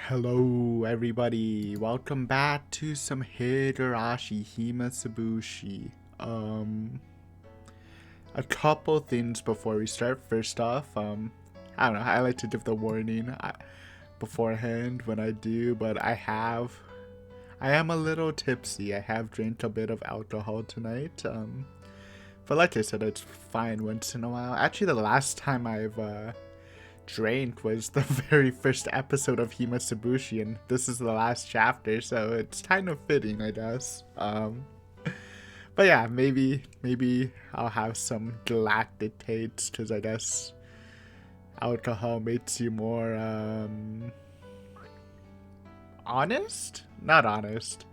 Hello everybody, welcome back to some Higurashi Himatsubushi. A couple things before we start. First off, I don't know, I like to give the warning beforehand when I do, but I am a little tipsy. I have drank a bit of alcohol tonight, but like I said, it's fine once in a while. Actually, the last time I've, drank was the very first episode of Himatsubushi, and this is the last chapter, so it's kind of fitting, I guess. But yeah, maybe I'll have some galactic takes, because I guess alcohol makes you more honest? Not honest.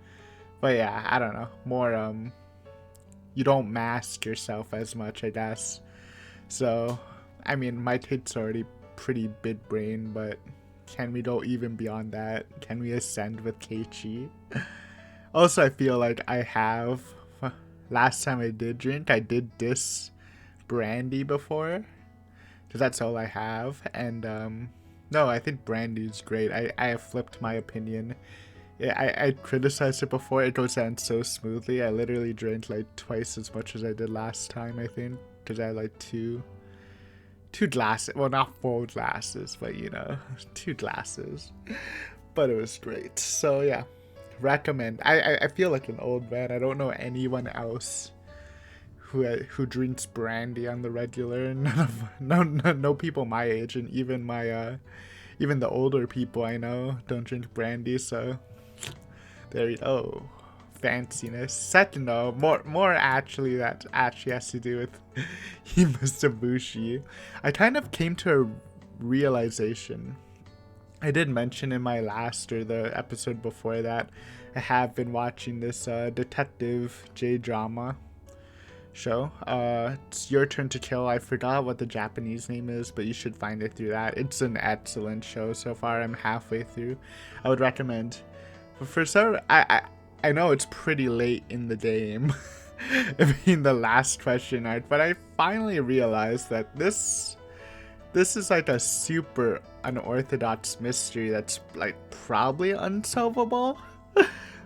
But yeah, I don't know. More you don't mask yourself as much, I guess. So I mean, my take's already pretty big brain, but can we go even beyond that? Can we ascend with Keiichi? Also, I feel like I have, last time I did drink, I did diss brandy before, because that's all I have, and no, I think brandy's great. I have flipped my opinion. I criticized it before. It goes down so smoothly. I literally drank like twice as much as I did last time, I think, because I had like two glasses, well, not full glasses, but you know, two glasses, but it was great. So yeah, recommend. I feel like an old man. I don't know anyone else who drinks brandy on the regular. No people my age, and even my even the older people I know don't drink brandy. So there you go. Fanciness. Second though, more actually, that actually has to do with Himatsubushi. I kind of came to a realization. I did mention in my last, or the episode before that, I have been watching this detective J-drama show. It's Your Turn to Kill. I forgot what the Japanese name is, but you should find it through that. It's an excellent show so far. I'm halfway through. I would recommend. But for some, I know it's pretty late in the game, being the last question art, but I finally realized that this is like a super unorthodox mystery that's like probably unsolvable.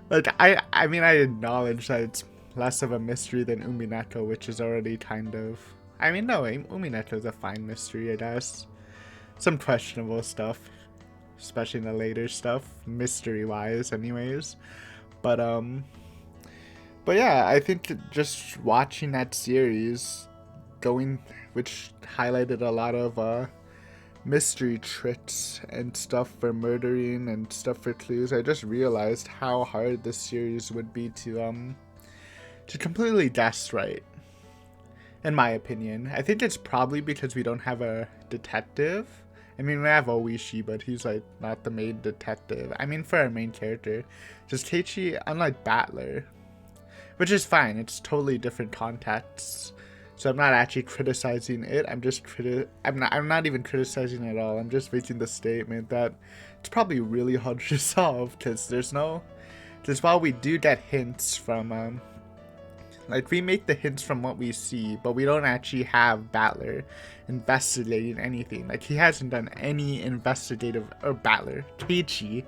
Like I mean, I acknowledge that it's less of a mystery than Umineko, which is already kind of, I mean, no, Umineko is a fine mystery, I guess. Some questionable stuff, especially in the later stuff, mystery wise anyways. But yeah, I think just watching that series, which highlighted a lot of mystery tricks and stuff for murdering and stuff for clues, I just realized how hard this series would be to completely guess right. In my opinion, I think it's probably because we don't have a detective. I mean, we have Oishi, but he's like not the main detective. I mean, for our main character, just Keiichi, unlike Battler, which is fine. It's totally different contexts, so I'm not actually criticizing it. I'm not even criticizing it at all. I'm just making the statement that it's probably really hard to solve, because while we do get hints from like, we make the hints from what we see, but we don't actually have Battler investigating anything. Like, he hasn't done any investigative, or Battler, Keiichi.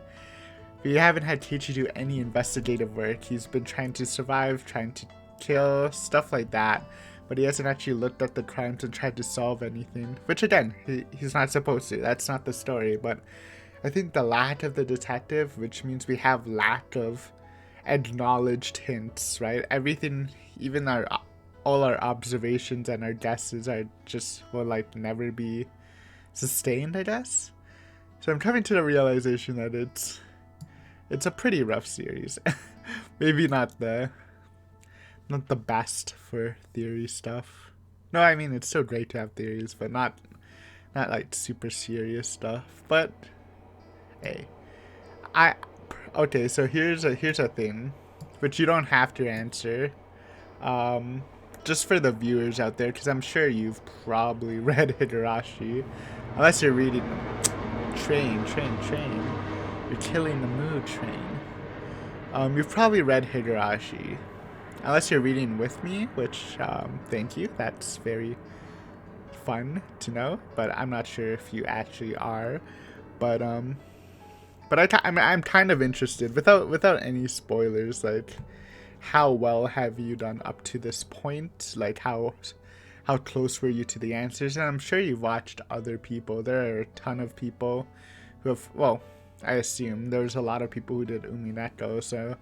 We haven't had Keiichi do any investigative work. He's been trying to survive, trying to kill, stuff like that. But he hasn't actually looked at the crimes and tried to solve anything. Which, again, he's not supposed to. That's not the story. But I think the lack of the detective, which means we have lack of acknowledged hints, right? Everything, even all our observations and our guesses will like never be sustained, I guess. So I'm coming to the realization that it's a pretty rough series. Maybe not the best for theory stuff. No, I mean, it's still great to have theories, but not like super serious stuff. But hey, okay, so here's a thing, which you don't have to answer, just for the viewers out there, because I'm sure you've probably read Higurashi, unless you're reading Train. You're killing the mood, Train. You've probably read Higurashi, unless you're reading with me, which thank you. That's very fun to know, but I'm not sure if you actually are. But But I'm kind of interested, without any spoilers, like, how well have you done up to this point? Like, how close were you to the answers? And I'm sure you've watched other people. There are a ton of people who have, well, I assume there's a lot of people who did Umineko, so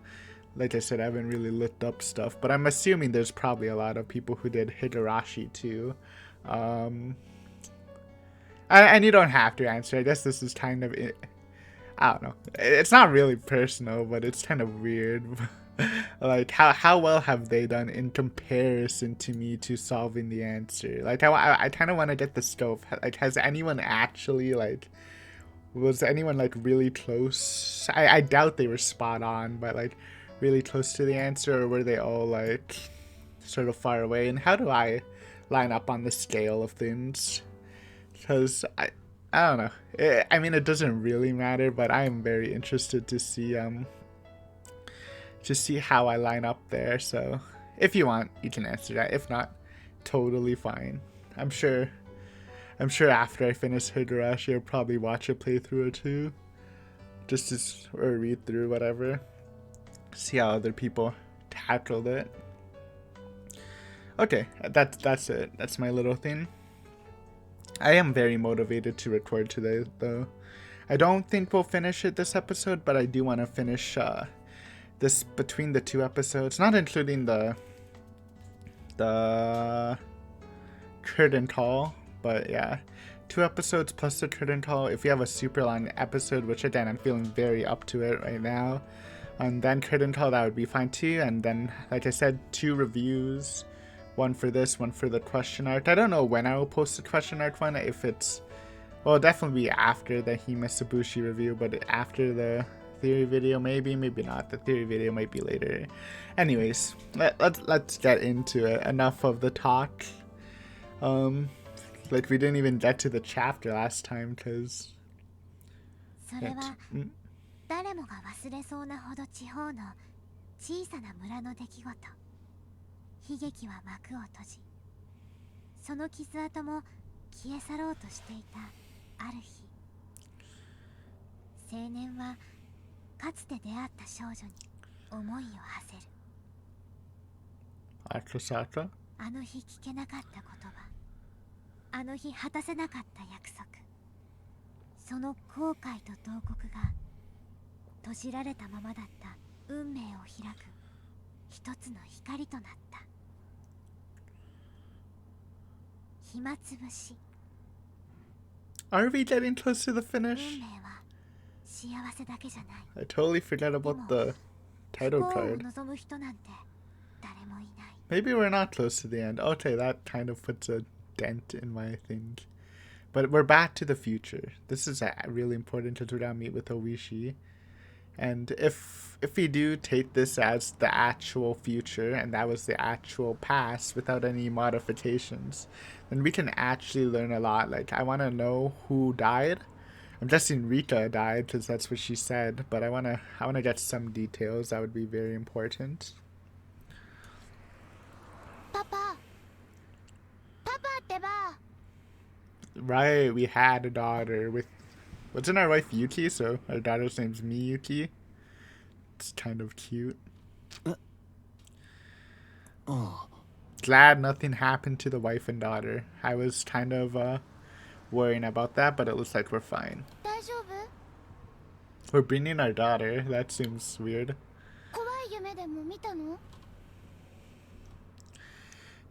like I said, I haven't really looked up stuff, but I'm assuming there's probably a lot of people who did Higurashi too. And you don't have to answer. I guess this is kind of, I don't know. It's not really personal, but it's kind of weird. Like, how well have they done in comparison to me to solving the answer? Like, I kind of want to get the scope. Like, has anyone actually, like, was anyone, like, really close? I doubt they were spot on, but, like, really close to the answer, or were they all, like, sort of far away? And how do I line up on the scale of things? Because I don't know. I mean, it doesn't really matter, but I am very interested to see how I line up there. So if you want, you can answer that. If not, totally fine. I'm sure after I finish Higurashi, I'll probably watch a playthrough or two, just to, or read through, whatever. See how other people tackled it. Okay, that's it. That's my little thing. I am very motivated to record today, though. I don't think we'll finish it this episode, but I do want to finish this between the two episodes, not including the curtain call, but yeah, 2 episodes plus the curtain call. If we have a super long episode, which again I'm feeling very up to it right now, and then curtain call, that would be fine too. And then, like I said, 2 reviews, one for this, one for the question art. I don't know when I will post the question art one, if it's, well, definitely be after the Himatsubushi review, but after the theory video, maybe not. The theory video might be later. Anyways, let's get into it. Enough of the talk. Like, we didn't even get to the chapter last time, because 誰もが忘れそうなほど地方の小さな村の出来事。悲劇は幕を閉じ、その傷跡も消え去ろうとしていたある日、青年はかつて出会った少女に思いを馳せる。あの日聞けなかった言葉、あの日果たせなかった約束、その後悔と慟哭が閉じられたままだった運命を開く一つの光となった。暇つぶし。Are we getting close to the finish? 運命は幸せだけじゃない。I totally forgot about the title card. 望む人なんて誰もいない。Maybe we're not close to the end. Okay, that kind of puts a dent in my thing. But we're back to the future. This is really important to meet with Oishi. And if we do take this as the actual future, and that was the actual past without any modifications, then we can actually learn a lot. Like, I want to know who died. I'm guessing Rika died because that's what she said, but I wanna get some details. That would be very important. Papa, Right, we had a daughter with, wasn't our wife Yuki? So our daughter's name's Miyuki. It's kind of cute. Glad nothing happened to the wife and daughter. I was kind of worrying about that, but it looks like we're fine. We're bringing our daughter. That seems weird.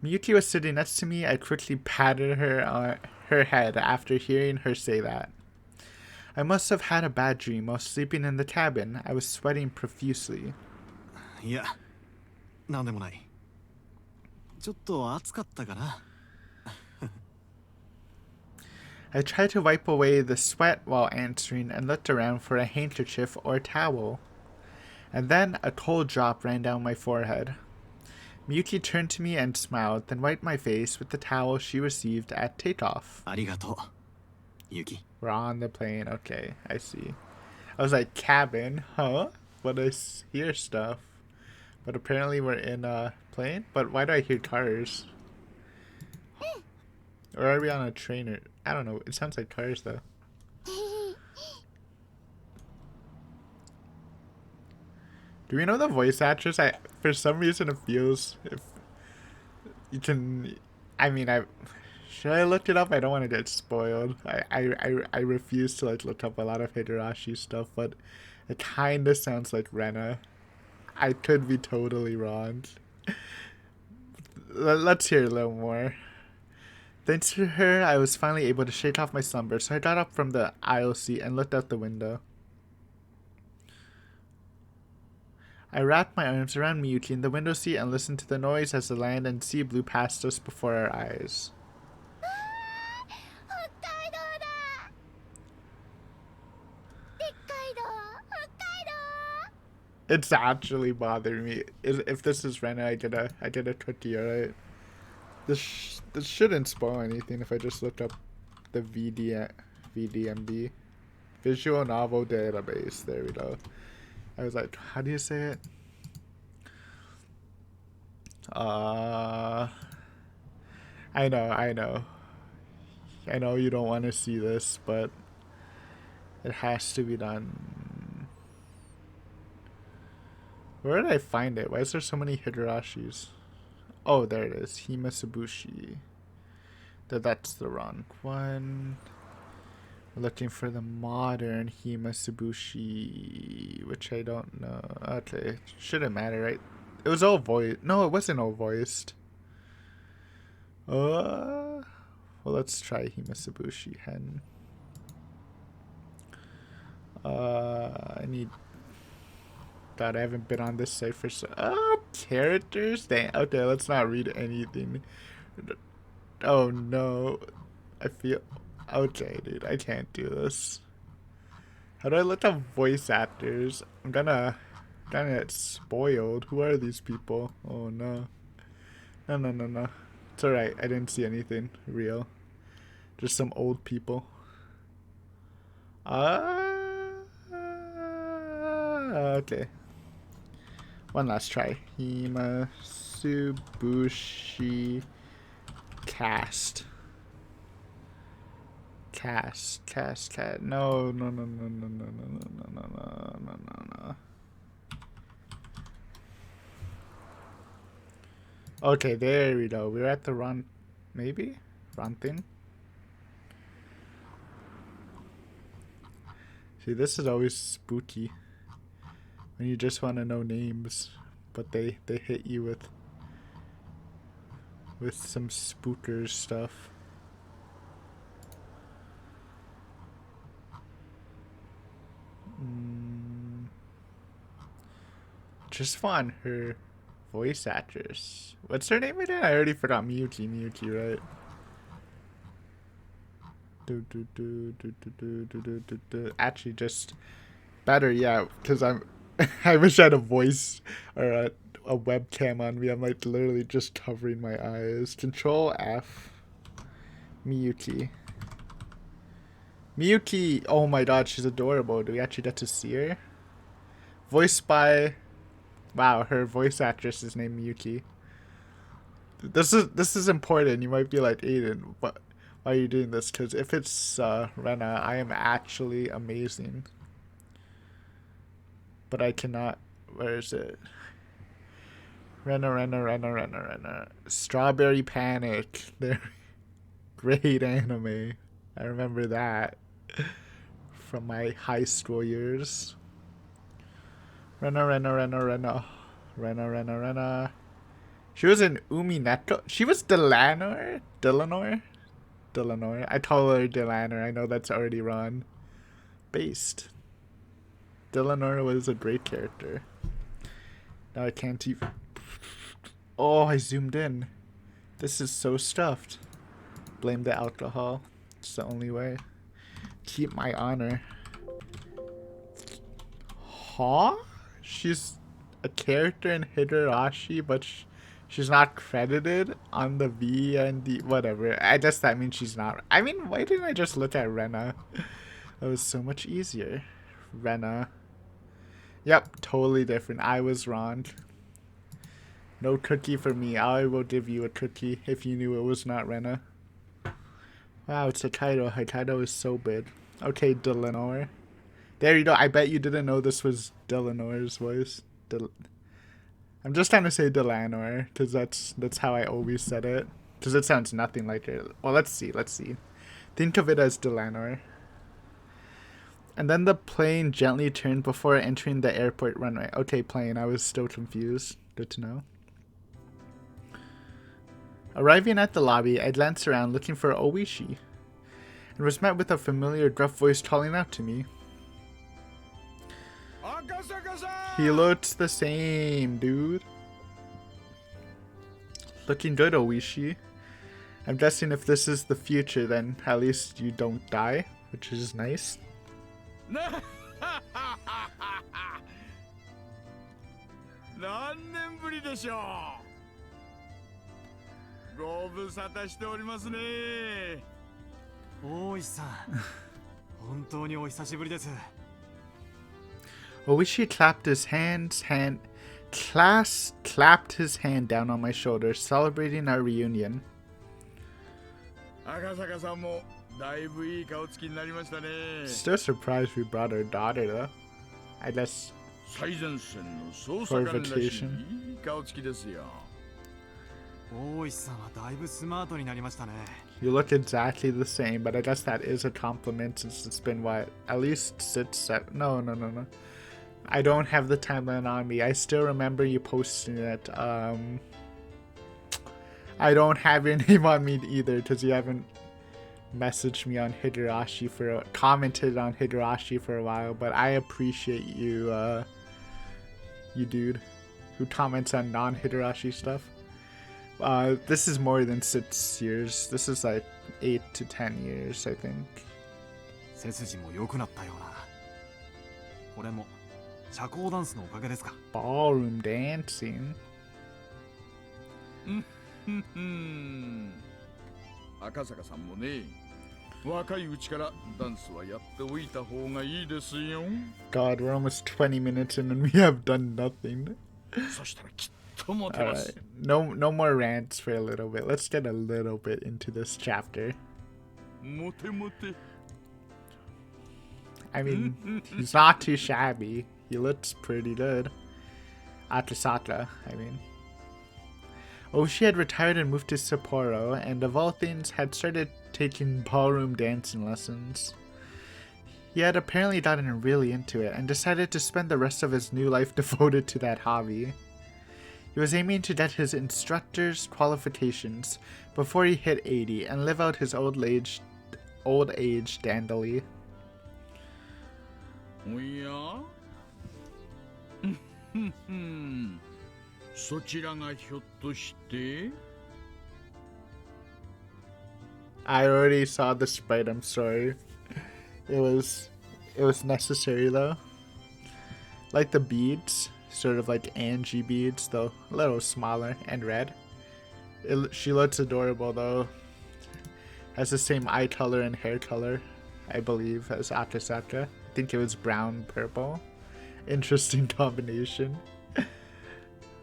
Miyuki was sitting next to me. I quickly patted her head after hearing her say that. I must have had a bad dream while sleeping in the cabin. I was sweating profusely. Yeah, なんでもない。ちょっと暑かったかな。I tried to wipe away the sweat while answering and looked around for a handkerchief or towel. And then a cold drop ran down my forehead. Miyuki turned to me and smiled, then wiped my face with the towel she received at takeoff. ありがとう、ユキ。 We're on the plane. Okay, I see. I was like, cabin? Huh? What is here stuff? But apparently we're in a plane? But why do I hear cars? Or are we on a train? Or I don't know. It sounds like cars though. Do we know the voice actress? For some reason it feels if you can. I mean, I should I look it up? I don't want to get spoiled. I refuse to like look up a lot of Higurashi stuff, but it kind of sounds like Rena. I could be totally wrong. Let's hear a little more. Thanks to her, I was finally able to shake off my slumber, so I got up from the aisle seat and looked out the window. I wrapped my arms around Miyuki in the window seat and listened to the noise as the land and sea blew past us before our eyes. It's actually bothering me. If this is Rena, I get a cookie, alright? This shouldn't spoil anything if I just look up the VDMB. Visual Novel Database. There we go. I was like, how do you say it? I know. I know you don't want to see this, but it has to be done. Where did I find it? Why is there so many Higurashis? Oh, there it is. Himatsubushi. That's the wrong one. We're looking for the modern Himatsubushi, which I don't know. Okay, shouldn't matter, right? It was all voiced. No, it wasn't all voiced. Well, let's try Himatsubushi Hen. I need. God, I haven't been on this site for so. Characters? Dang. Okay, let's not read anything. Oh no. I feel. Okay, dude, I can't do this. How do I look up voice actors? I'm gonna get spoiled. Who are these people? Oh no. No. It's alright, I didn't see anything real. Just some old people. Okay. One last try. Himatsubushi cast. Cast. No. Okay, there we go. We're at the wrong, maybe? Wrong thing? See, this is always spooky. When you just want to know names, but they hit you with some spookers stuff. Just found her voice actress. What's her name again? I already forgot. Miyuki, right? Actually, just better, yeah. Because I wish I had a voice or a webcam on me. I'm like literally just covering my eyes. Control F. Miyuki. Oh my god, she's adorable. Do we actually get to see her? Voiced by. Wow, her voice actress is named Miyuki. This is important. You might be like, Aiden, why are you doing this? Because if it's Rena, I am actually amazing. But I cannot. Where is it? Rena. Strawberry Panic. They're great anime. I remember that from my high school years. Rena. She was in Umineko. She was Delanor? I told her Delanor. I know that's already wrong. Based. Delanor was a great character. Now I can't even. Oh, I zoomed in. This is so stuffed. Blame the alcohol. It's the only way. Keep my honor. Huh? She's a character in Higurashi, but she's not credited on the V and the whatever. I guess that means she's not. I mean, why didn't I just look at Rena? That was so much easier. Rena. Yep, totally different. I was wrong. No cookie for me. I will give you a cookie if you knew it was not Rena. Wow, it's Hokkaido. Hokkaido is so big. Okay, Delanor. There you go. I bet you didn't know this was Delanor's voice. I'm just trying to say Delanor, because that's how I always said it. Because it sounds nothing like it. Well, let's see. Think of it as Delanor. And then the plane gently turned before entering the airport runway. Okay, plane, I was still confused. Good to know. Arriving at the lobby, I glanced around looking for Oishi, and was met with a familiar gruff voice calling out to me. He looks the same, dude. Looking good, Oishi. I'm guessing if this is the future, then at least you don't die, which is nice. 何年ぶりでしょう。ご無沙汰しておりますね。大石さん、本当にお久しぶりです。Oishi clapped his hand down on my shoulder, celebrating our reunion. 赤坂さんもだいぶいい顔つきになりましたね。 Still surprised we brought our daughter though. I guess 最前線の捜査官らしいいい顔つきですよ。大石さんはだいぶスマートになりましたね。 you look exactly the same, but I guess that is a compliment since it's been what, at least 6, 7. No. I don't have the timeline on me. I still remember you posting it. I don't have your name on me either because you haven't messaged me on commented on Higurashi for a while, but I appreciate you, you dude who comments on non-Higurashi stuff. This is more than 6 years. This is like 8 to 10 years, I think. 背筋も良くなったような。これも社交ダンスのおかげですか。Ballroom dancing. 赤坂さんもね、若いうちからダンスはやっておいた方がいいですよ。 God, we're almost 20 minutes in and we have done nothing. そしたらきっとモテます。 Alright, no more rants for a little bit. Let's get a little bit into this chapter. モテモテ。 I mean, he's not too shabby. He looks pretty good. Atasaka, I mean. Oishi had retired and moved to Sapporo, and of all things, had started taking ballroom dancing lessons. He had apparently gotten really into it, and decided to spend the rest of his new life devoted to that hobby. He was aiming to get his instructor's qualifications before he hit 80 and live out his old age dandily. おやそちらがひょっとして I already saw the sprite, I'm sorry. It was necessary though. Like the beads, sort of like Angie beads, though a little smaller and red. She looks adorable though. Has the same eye color and hair color, I believe, as Akasaka. I think it was brown purple. Interesting combination.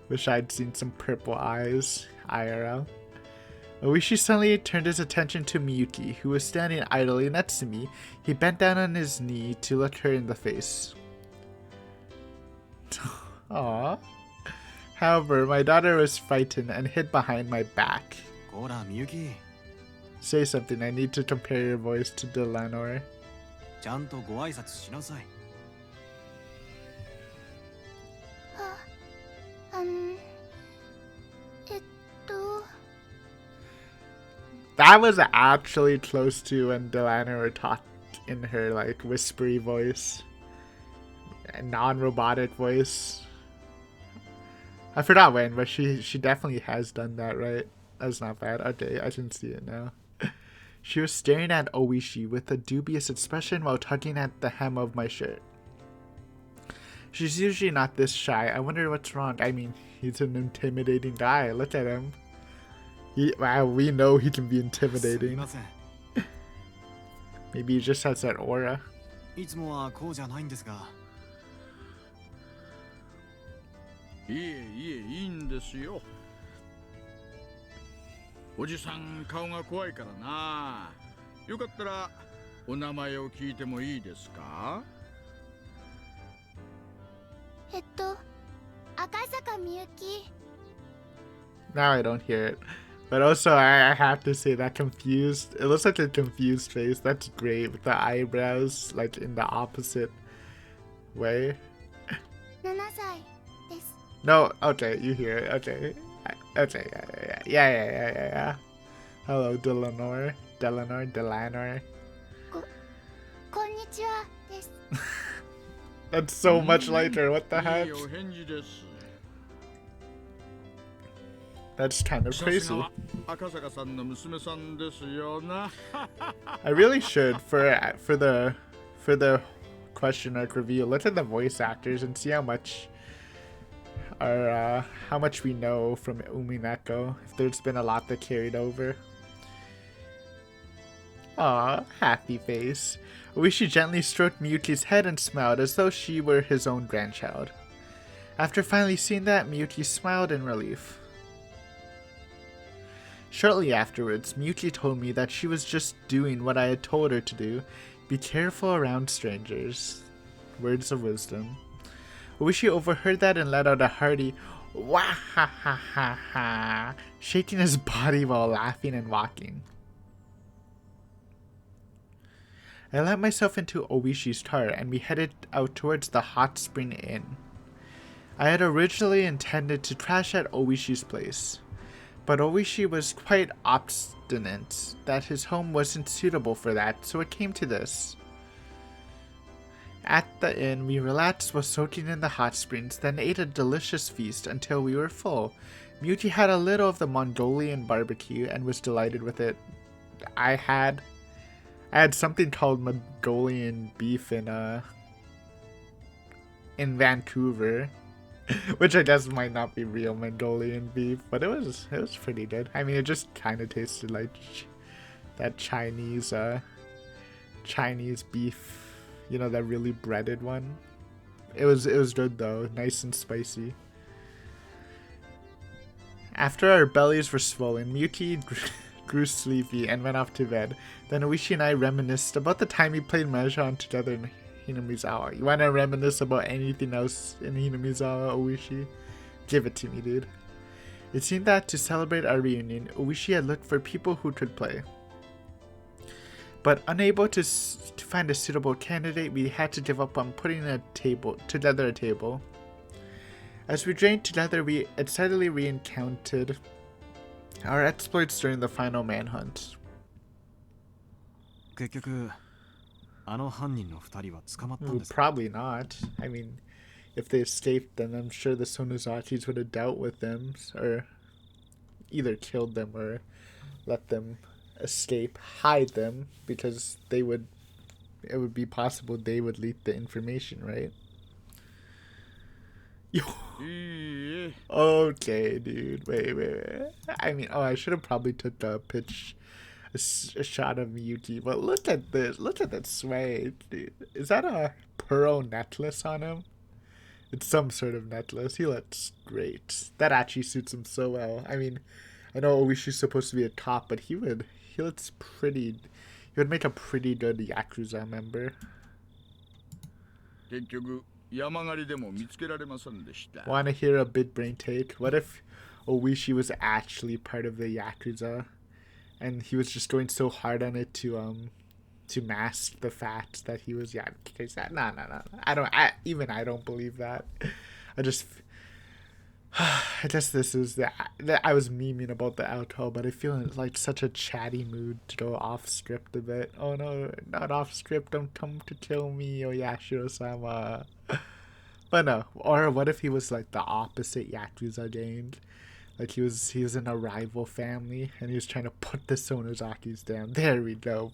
Wish I'd seen some purple eyes IRL. Oishi suddenly turned his attention to Miyuki, who was standing idly next to me. He bent down on his knee to look her in the face. Aww. However, my daughter was frightened and hid behind my back. こら、みゆき。 Say something, I need to compare your voice to Delanor. ちゃんとご挨拶しなさい。That was actually close to when Delanor talked in her like whispery voice. A non-robotic voice. I forgot when, but she definitely has done that, right? That's not bad. Okay, I can see it now. She was staring at Oishi with a dubious expression while tugging at the hem of my shirt. She's usually not this shy. I wonder what's wrong. I mean, he's an intimidating guy. Look at him. Wow, we know he can be intimidating. Maybe he just has that aura. いつもはこうじゃないんですが。いいんですよ。おじさん顔が怖いからな。よかったらお名前を聞いてもいいですか？ Akasaka Miyuki. Now I don't hear it. But also, I have to say that confused, it looks like a confused face. That's great with the eyebrows, like in the opposite way. 7歳です。 No, okay, you hear it. Okay. Okay, yeah. Hello, Delanor. こんにちはです。 That's so much lighter. What the い heck? いお返事です。 That's kind of さす crazy. がは赤坂さんの娘さんですよな。 I really should for the question arc review. Look at the voice actors and see how much we know from Umineko. If there's been a lot that carried over. Aw, happy face. Oishi gently stroked Miyuki's head and smiled as though she were his own grandchild. After finally seeing that, Miyuki smiled in relief. Shortly afterwards, Miyuki told me that she was just doing what I had told her to do. Be careful around strangers. Words of wisdom. Oishi overheard that and let out a hearty wah ha ha ha ha, shaking his body while laughing and walking. I let myself into Oishi's car and we headed out towards the Hot Spring Inn. I had originally intended to crash at Oishi's place, but Oishi was quite obstinate that his home wasn't suitable for that, so it came to this. At the inn, we relaxed while soaking in the hot springs, then ate a delicious feast until we were full. Miyuki had a little of the Mongolian barbecue and was delighted with it. I had something called Mongolian beef in Vancouver, which I guess might not be real Mongolian beef, but it was pretty good. I mean, it just kind of tasted like that Chinese beef. You know, that really breaded one. It was good though, nice and spicy. After our bellies were swollen, Miyuki grew sleepy and went off to bed. Then Oishi and I reminisced about the time we played Mahjong together in Hinamizawa. You wanna reminisce about anything else in Hinamizawa, Oishi? Give it to me, dude. It seemed that to celebrate our reunion, Oishi had looked for people who could play. But unable to find a suitable candidate, we had to give up on putting together a table. As we drank together, we excitedly recounted our exploits during the final manhunt. 結局あの犯人の2人は捕まったんですか? Probably not. I mean, if they escaped, then I'm sure the Sonozakis would have dealt with them, or either killed them or let them escape, hide them, because it would be possible they would leak the information, right? Yo. Okay, dude. Wait. I mean, I should have probably took a shot of Miyuki, but look at this. Look at that sway, dude. Is that a pearl necklace on him? It's some sort of necklace. He looks great. That actually suits him so well. I mean, I know Oishi's supposed to be a cop, but he looks pretty. He would make a pretty good Yakuza member. Wanna hear a big brain take? What if Oishi was actually part of the Yakuza, and he was just going so hard on it to mask the fact that he was Yakuza? No. I don't believe that. I guess this is that I was memeing about the outro, but I feel in like such a chatty mood to go off script a bit. Oh no, not off script! Don't come to kill me, Oyashiro-sama. But no, or what if he was like the opposite Yakuza gang? Like he was in a rival family and he was trying to put the Sonozakis down. There we go.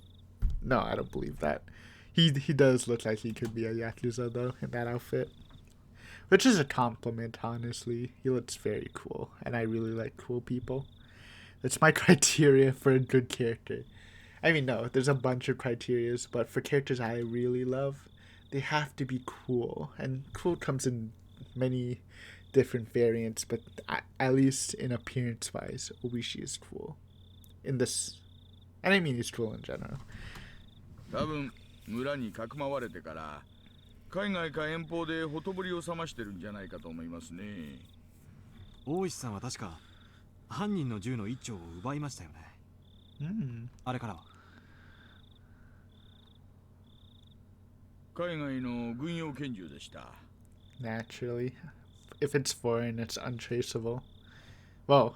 No, I don't believe that. He does look like he could be a Yakuza though in that outfit. Which is a compliment, honestly. He looks very cool, and I really like cool people. That's my criteria for a good character. I mean, no, there's a bunch of criterias, but for characters I really love, they have to be cool. And cool comes in many different variants, but at least in appearance-wise, Oishi is cool. In this, and I mean he's cool in general. 多分村にかくまわれてから海外か遠方でほとぼりを冷ましてるんじゃないかと思いますね。大石さんは確か犯人の銃の一丁を奪いましたよね。Hmm. あれからは。海外の軍用拳銃でした。Naturally. If it's foreign, it's untraceable. Well,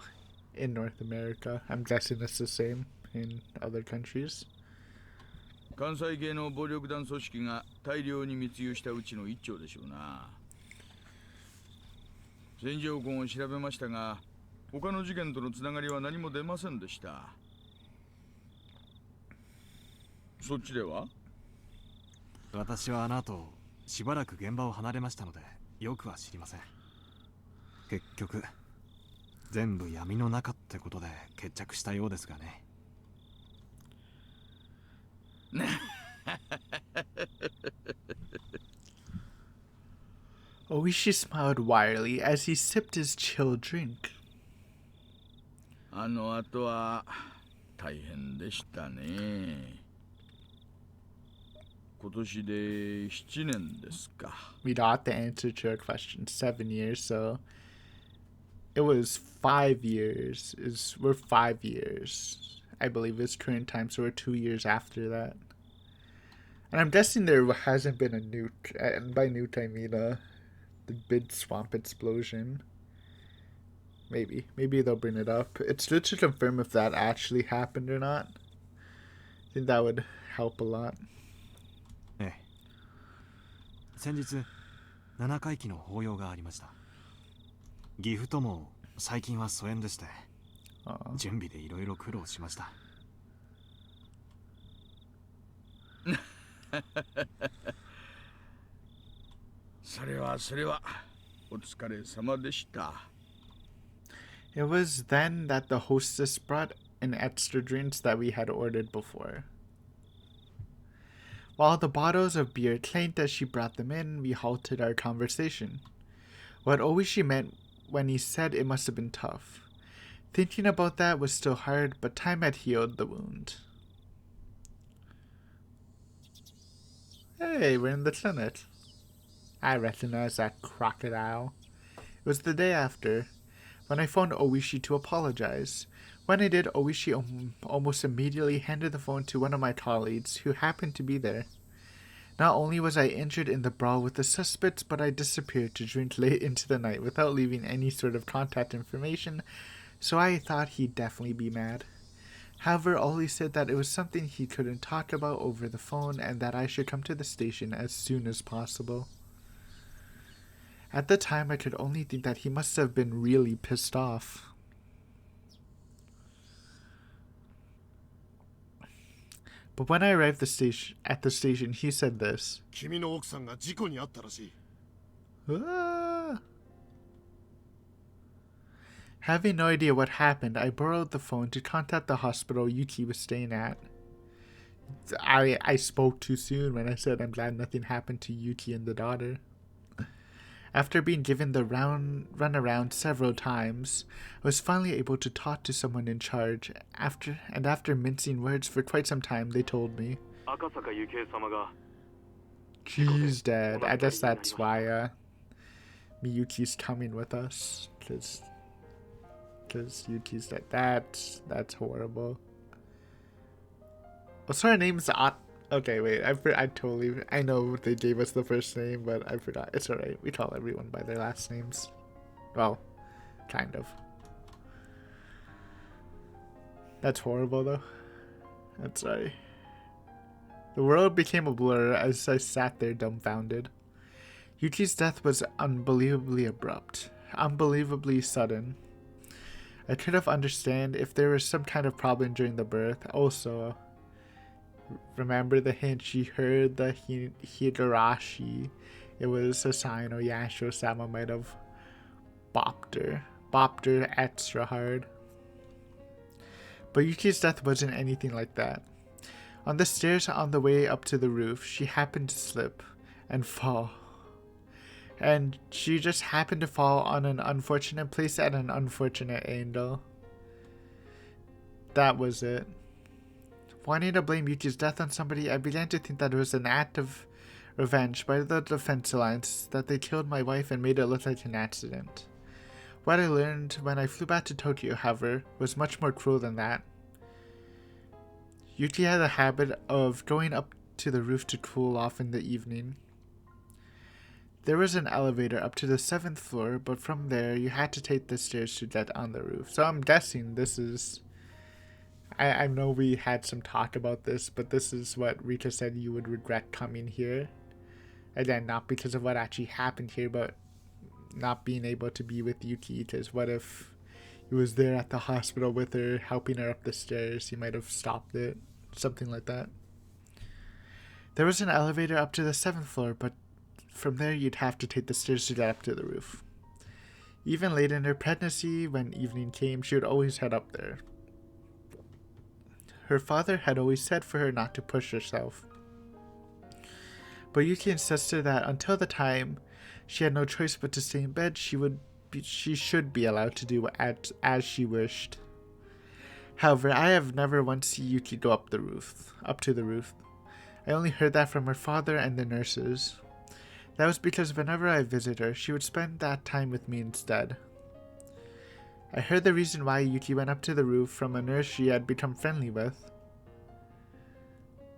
in North America. I'm guessing it's the same in other countries. 関西系の暴力団組織が大量に密輸したうちの一丁でしょうな。戦場痕を調べましたが、他の事件とのつながりは何も出ませんでした。そっちでは？私はあの後しばらく現場を離れましたのでよくは知りません。結局全部闇の中ってことで決着したようですがね。Oishi smiled wryly as he sipped his chill drink. あの後は大変でしたね。今年で7年ですか。We got the answer to our question. 7 years, so it was 5 years. We're 5 years, I believe, is current time, so we're 2 years after that. And I'm guessing there hasn't been a newt, and by newt I mean the big swamp explosion. Maybe they'll bring it up. It's good to confirm if that actually happened or not. I think that would help a lot. ええ。先日7回忌の法要がありました。岐阜とも最近は疎遠でして、準備でいろいろ苦労しました。それはお疲れ様でした。It was then that the hostess brought in extra drinks that we had ordered before. While the bottles of beer clanked as she brought them in, we halted our conversation. What Oishi meant when he said it must have been tough. Thinking about that was still hard, but time had healed the wound. Hey, we're in the Senate. I recognize that crocodile. It was the day after, when I phoned Oishi to apologize. When I did, Oishi almost immediately handed the phone to one of my colleagues, who happened to be there. Not only was I injured in the brawl with the suspects, but I disappeared to drink late into the night without leaving any sort of contact information, so I thought he'd definitely be mad. However, Oli said that it was something he couldn't talk about over the phone and that I should come to the station as soon as possible. At the time, I could only think that he must have been really pissed off. But when I arrived at the station, he said this. 君の奥さんが事故に遭ったらしい。Having no idea what happened, I borrowed the phone to contact the hospital Yuki was staying at. I spoke too soon when I said I'm glad nothing happened to Yuki and the daughter. After being given the runaround several times, I was finally able to talk to someone in charge. After mincing words for quite some time, they told me. Jeez, Dad. I guess that's why Miyuki's coming with us. Because Yuki's dead. That's horrible. What's her name's Okay, wait, I know they gave us the first name, but I forgot. It's alright, we call everyone by their last names. Well, kind of. That's horrible, though. That's sorry. The world became a blur as I sat there dumbfounded. Yuki's death was unbelievably abrupt, unbelievably sudden. I could have understood if there was some kind of problem during the birth. Also, remember the hint she heard the Higurashi? It was a sign Yashiro-sama might have bopped her extra hard. But Yuki's death wasn't anything like that. On the stairs on the way up to the roof, she happened to slip and fall. And she just happened to fall on an unfortunate place at an unfortunate angle. That was it. Wanting to blame Yuki's death on somebody, I began to think that it was an act of revenge by the Defense Alliance that they killed my wife and made it look like an accident. What I learned when I flew back to Tokyo, however, was much more cruel than that. Yuki had a habit of going up to the roof to cool off in the evening. There was an elevator up to the 7th floor, but from there you had to take the stairs to get on the roof. So I'm guessing this is... I know we had some talk about this, but this is what Rika said you would regret coming here. Again, not because of what actually happened here, but not being able to be with Yuki, because what if he was there at the hospital with her, helping her up the stairs? He might have stopped it. Something like that. There was an elevator up to the 7th floor, but from there you'd have to take the stairs to get up to the roof. Even late in her pregnancy, when evening came, she would always head up there. Her father had always said for her not to push herself. But Yuki insisted that until the time she had no choice but to stay in bed, she should be allowed to do as she wished. However, I have never once seen Yuki go up to the roof. I only heard that from her father and the nurses. That was because whenever I visit her, she would spend that time with me instead. I heard the reason why Yuki went up to the roof from a nurse she had become friendly with.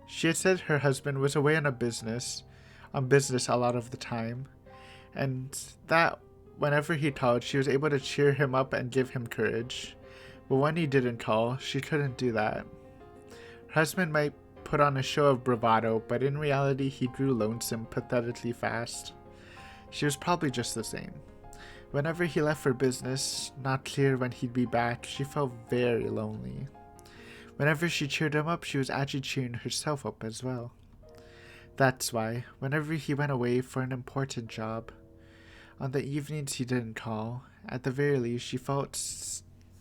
She had said her husband was away on business a lot of the time, and that whenever he called, she was able to cheer him up and give him courage. But when he didn't call, she couldn't do that. Her husband might put on a show of bravado, but in reality he grew lonesome pathetically fast. She was probably just the same. Whenever he left for business, not clear when he'd be back, she felt very lonely. Whenever she cheered him up, she was actually cheering herself up as well. That's why, whenever he went away for an important job, on the evenings he didn't call, at the very least she felt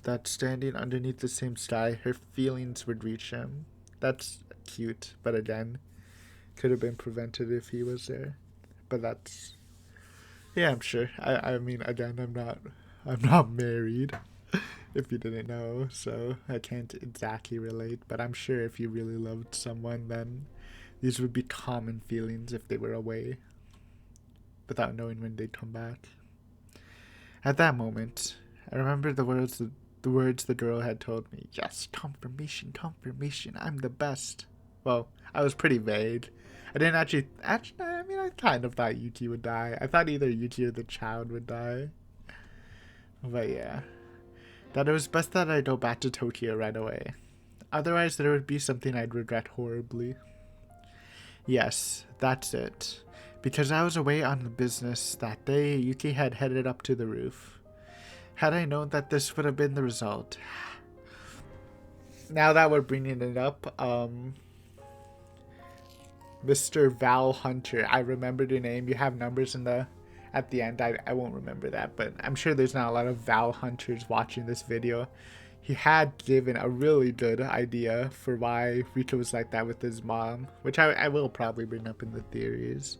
that standing underneath the same sky, her feelings would reach him. That's cute, but again, could have been prevented if he was there. But that's... yeah, I'm sure. I mean, again, I'm not married, if you didn't know, so I can't exactly relate, but I'm sure if you really loved someone, then these would be common feelings if they were away, without knowing when they'd come back. At that moment, I remember the words the girl had told me. Yes, confirmation, I'm the best. Well, I was pretty vague. I didn't actually, I mean, I kind of thought Yuki would die. I thought either Yuki or the child would die. But yeah. That it was best that I go back to Tokyo right away. Otherwise, there would be something I'd regret horribly. Yes, that's it. Because I was away on business that day, Yuki had headed up to the roof. Had I known that this would have been the result. Now that we're bringing it up, Mr. Val Hunter. I remembered your name. You have numbers at the end. I won't remember that, but I'm sure there's not a lot of Val Hunters watching this video. He had given a really good idea for why Rika was like that with his mom, which I will probably bring up in the theories.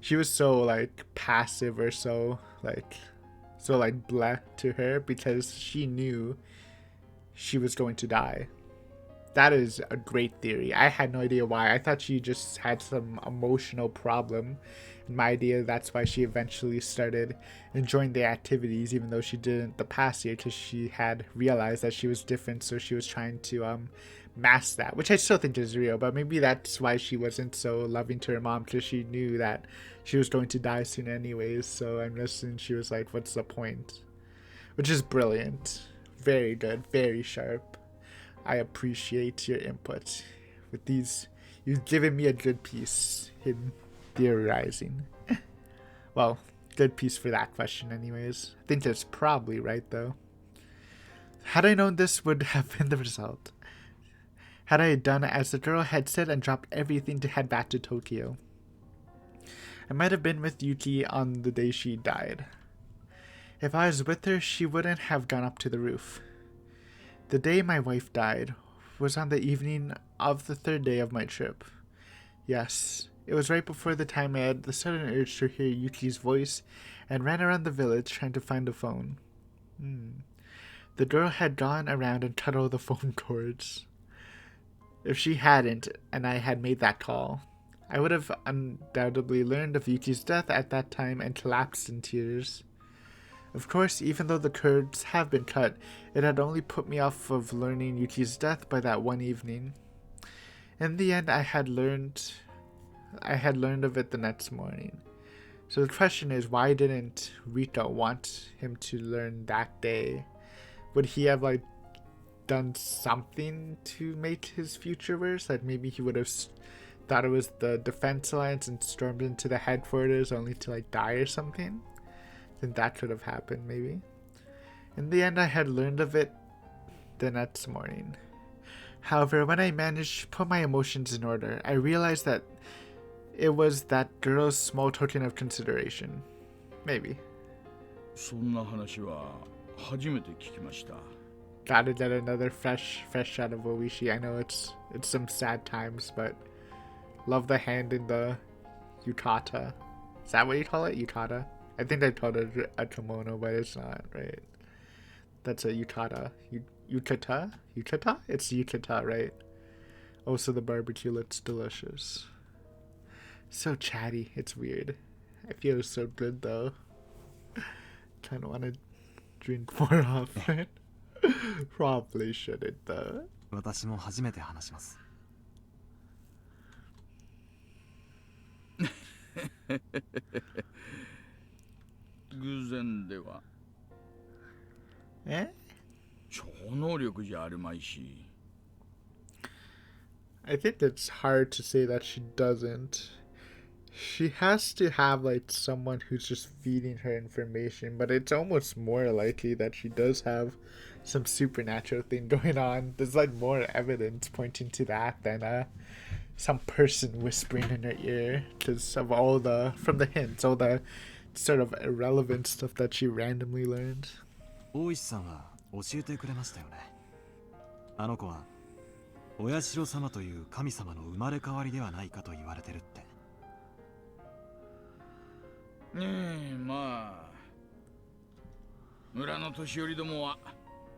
She was so like passive or so like bleh to her because she knew she was going to die. That is a great theory. I had no idea why. I thought she just had some emotional problem. And my idea, that's why she eventually started enjoying the activities, even though she didn't the past year, because she had realized that she was different, so she was trying to mask that, which I still think is real, but maybe that's why she wasn't so loving to her mom, because she knew that she was going to die soon anyways, so I'm guessing she was like, what's the point? Which is brilliant. Very good, very sharp. I appreciate your input. With these, you've given me a good piece in theorizing. Well, good piece for that question anyways. I think that's probably right though. Had I known this would have been the result. Had I done as the girl had said and dropped everything to head back to Tokyo. I might have been with Yuki on the day she died. If I was with her, she wouldn't have gone up to the roof. The day my wife died was on the evening of the 3rd day of my trip. Yes, it was right before the time I had the sudden urge to hear Yuki's voice and ran around the village trying to find a phone. The girl had gone around and cut all the phone cords. If she hadn't, and I had made that call, I would have undoubtedly learned of Yuki's death at that time and collapsed in tears. Of course, even though the cords have been cut, it had only put me off of learning Yuki's death by that one evening. In the end, I had learned of it the next morning. So the question is, why didn't Rito want him to learn that day? Would he have done something to make his future worse? Like maybe he would have thought it was the Defense Alliance and stormed into the headquarters only to die or something? Then that could have happened, maybe. In the end, I had learned of it the next morning. However, when I managed to put my emotions in order, I realized that it was that girl's small token of consideration. Maybe. そんな話は初めて聞きました。 Gotta get another fresh shot of Oishi. I know it's some sad times, but love the hand in the yukata. Is that what you call it? Yukata? I think I called it a kimono, but it's not, right? That's a yukata. Yukata? Yukata? It's yukata, right? Also, the barbecue looks delicious. So chatty. It's weird. I feel so good, though. Kind of want to drink more often. Probably shouldn't, though. 私も初めて話します。偶然では。Eh? 超能力じゃあるまいし。 I think it's hard to say that she doesn't. She has to have someone who's just feeding her information, but it's almost more likely that she does have some supernatural thing going on. There's more evidence pointing to that than some person whispering in her ear, because of from the hints, all the sort of irrelevant stuff that she randomly learned. 大石さんは教えてくれましたよね。あの子は親代様という神様の生まれ変わりではないかと言われてるって。ねえ、まあ村の年寄りどもは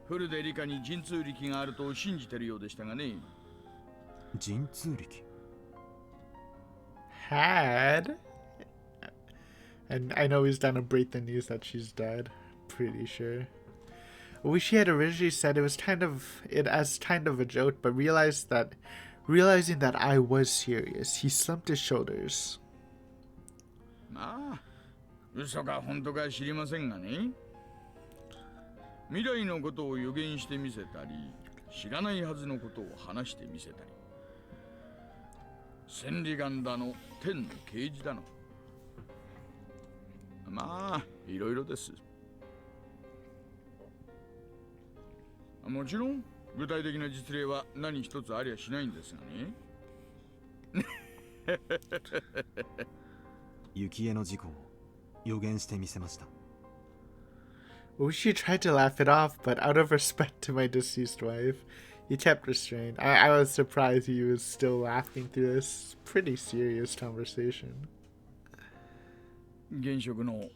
フルで理科に神通力があると信じてるようでしたがね。神通力 Had. And I know he's done to break the news that she's dead. Pretty sure. Wish he had originally said it was kind of a joke, but realizing that I was serious, he slumped his shoulders. まあ嘘か本当か知りませんがね。未来のことを予言してみせたり、知らないはずのことを話してみせたり。千里眼だの、天の啓示だの。まあいろいろです。もちろん具体的な実例は何一つありゃしないんですがね。雪絵の事故を予言してみせました。Ushi tried to laugh it off, but out of respect to my deceased wife, he kept restrained. I was surprised he was still laughing through this pretty serious conversation. 現職の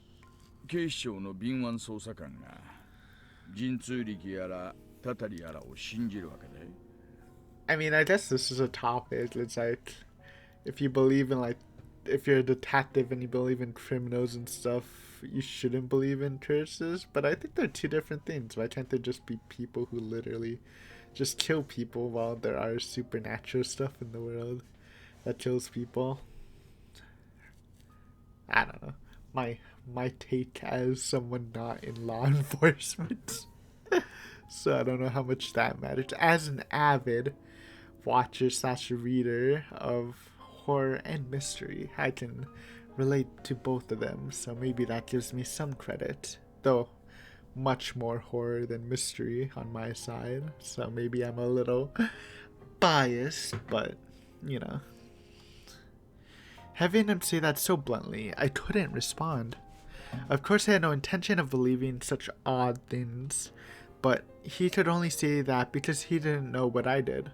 警視庁の敏腕捜査官が神通力やらたたりやらを信じるわけで。I mean, I guess this is a topic. It's if you believe in if you're a detective and you believe in criminals and stuff, you shouldn't believe in curses. But I think they're two different things. Why can't there just be people who literally just kill people while there are supernatural stuff in the world that kills people? I don't know. My take as someone not in law enforcement. So I don't know how much that matters. As an avid watcher / reader of horror and mystery, I can relate to both of them, so maybe that gives me some credit. Though much more horror than mystery on my side, so maybe I'm a little biased, but you know. Having him say that so bluntly, I couldn't respond. Of course, I had no intention of believing such odd things, but he could only say that because he didn't know what I did.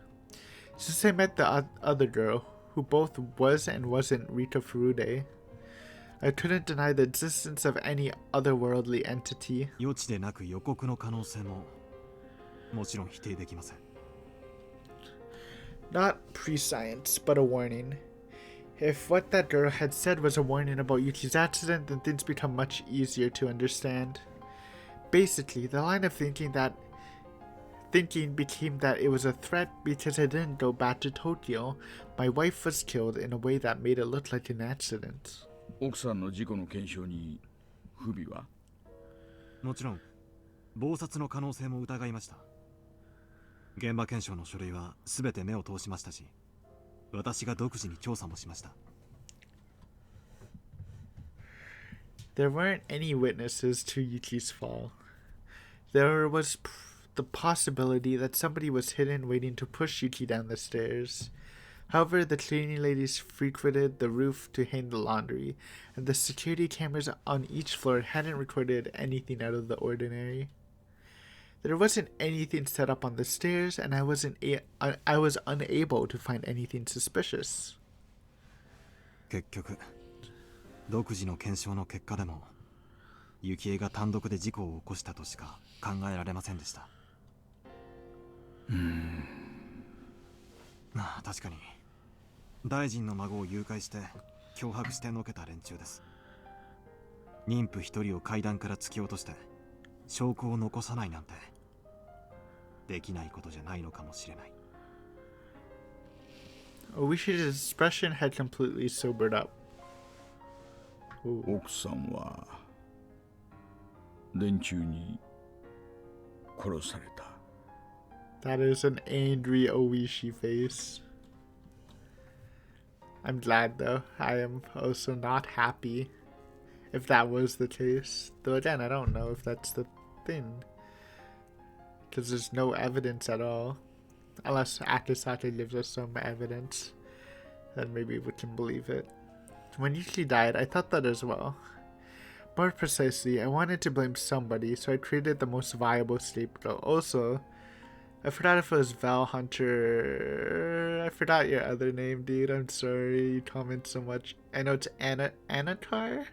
Since I met the other girl, who both was and wasn't Rita Furude, I couldn't deny the existence of any otherworldly entity. 予知でなく予告の可能性ももちろん否定できません。 Not prescience, but a warning. If what that girl had said was a warning about Yuki's accident, then things become much easier to understand. Basically, the line of thinking became that it was a threat because I didn't go back to Tokyo. My wife was killed in a way that made it look like an accident. 奥さんの事故の検証に不備は？もちろん謀殺の可能性も疑いました。現場検証の書類は全て目を通しましたし、私が独自に調査もしました。There weren't any witnesses to Yuki's fall. There was the possibility that somebody was hidden waiting to push Yuki down the stairs. However, the cleaning ladies frequented the roof to hang the laundry, and the security cameras on each floor hadn't recorded anything out of the ordinary. There wasn't anything set up on the stairs, and I was unable to find anything suspicious. 結局、独自の検証の結果でも、幸恵が単独で事故を起こしたとしか考えられませんでした。確かに、大臣の孫を誘拐して脅迫してのけた連中です。妊婦一人を階段から突き落として証拠を残さないなんてできないことじゃないのかもしれない。Oishi's expression had completely sobered up. 奥さんは連中に殺された。That is an angry Oishi face. I'm glad though. I am also not happy if that was the case. Though again, I don't know if that's the thing. Because there's no evidence at all. Unless Akisaka gives us some evidence. Then maybe we can believe it. When Yuki died, I thought that as well. More precisely, I wanted to blame somebody, so I created the most viable scapegoat. Also, I forgot if it was Val Hunter. I forgot your other name, dude. I'm sorry. You comment so much. I know it's Anatar.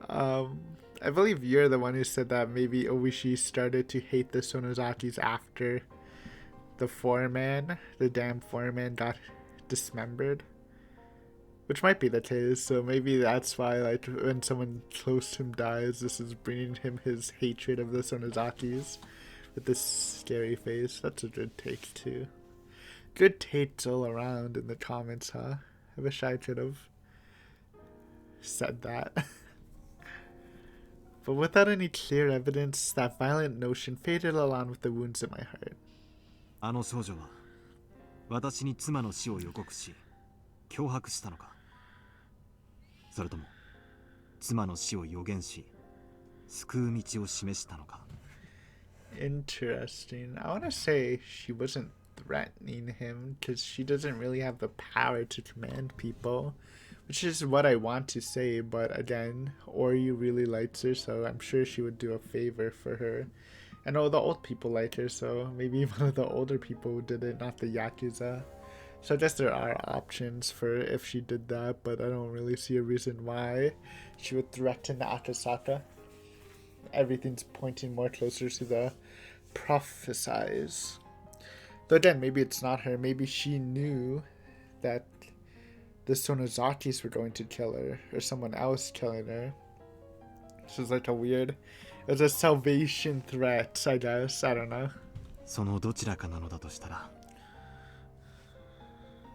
I believe you're the one who said that maybe Oishi started to hate the Sonozakis after the damn foreman got dismembered. Which might be the case, so maybe that's why, like, when someone close to him dies, this is bringing him his hatred of the Sonozakis with this scary face. That's a good take, too. Good takes all around in the comments, huh? I wish I could have said that. But without any clear evidence, that violent notion faded along with the wounds in my heart. あの少女は私に妻の死を予告し脅迫したのか、それとも妻の死を予言し救う道を示したのか。 Interesting. I want to say she wasn't threatening him because she doesn't really have the power to command people, which is what I want to say, but again, Oryu really likes her, so I'm sure she would do a favor for her. I know the old people like her, so maybe one of the older people did it, not the Yakuza. So I guess there are options for if she did that, but I don't really see a reason why she would threaten Akasaka. Everything's pointing more closer to the prophesize. Though again, maybe it's not her. Maybe she knew that the Sonozakis were going to kill her, or someone else killing her. This is like it was a salvation threat, I guess. I don't know. そのどちらかなのだとしたら、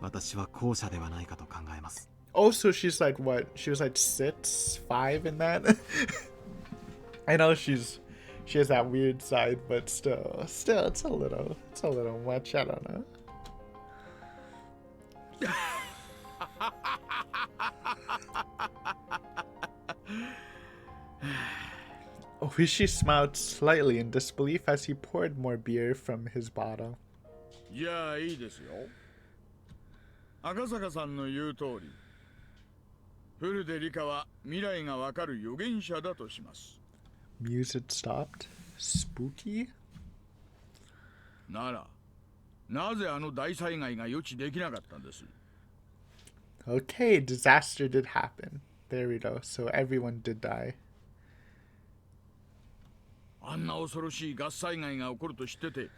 私は後者ではないかと考えます。 Also, she's like what? She was like 5 in that. I know she has that weird side, but still, it's a little much. I don't know. Oishi smiled slightly in disbelief as he poured more beer from his bottle. じゃあいいですよ。赤坂さんの言う通り、古出理香は未来がわかる預言者だとします。Music stopped. Spooky? なら、なぜあの大災害が予知できなかったんです？ Okay, disaster did happen. There we go. So everyone did die. あんな恐ろしいガス災害が起こると知ってて、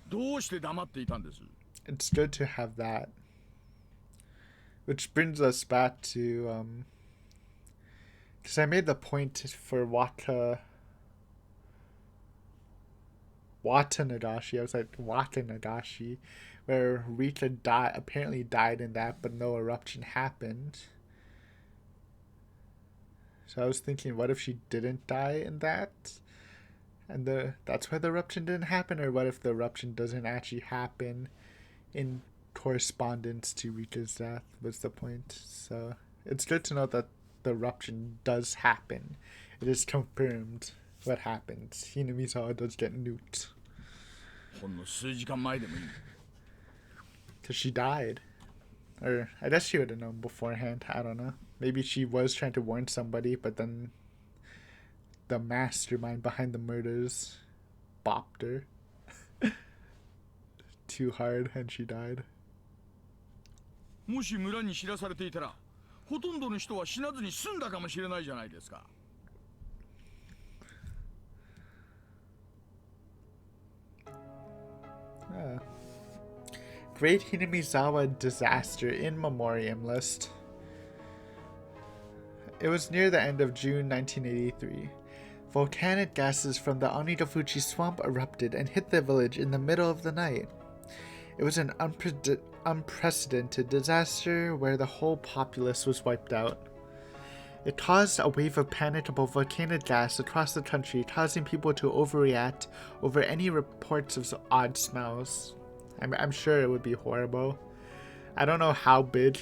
どうして黙っていたんです？ It's good to have that. Which brings us back to, because I made the point for Watanagashi. I was like, Watanagashi, where Rita apparently died in that, but no eruption happened. So I was thinking, what if she didn't die in that? And that's why the eruption didn't happen? Or what if the eruption doesn't actually happen in correspondence to Rita's death, was the point. So it's good to know that the eruption does happen. It is confirmed what happens. Hinamizawa does get nuked. ほんの数時間前でもいい。 Because she died. Or I guess she would have known beforehand. I don't know. Maybe she was trying to warn somebody, but then the mastermind behind the murders bopped her too hard and she died. もし村に知らされていたら、ほとんどの人は死なずに済んだかもしれないじゃないですか。 Great Hinamizawa Disaster in Memoriam List. It was near the end of June 1983. Volcanic gases from the Onidofuchi swamp erupted and hit the village in the middle of the night. It was an unprecedented disaster where the whole populace was wiped out. It caused a wave of panic about volcanic gas across the country, causing people to overreact over any reports of odd smells. I'm sure it would be horrible. I don't know how big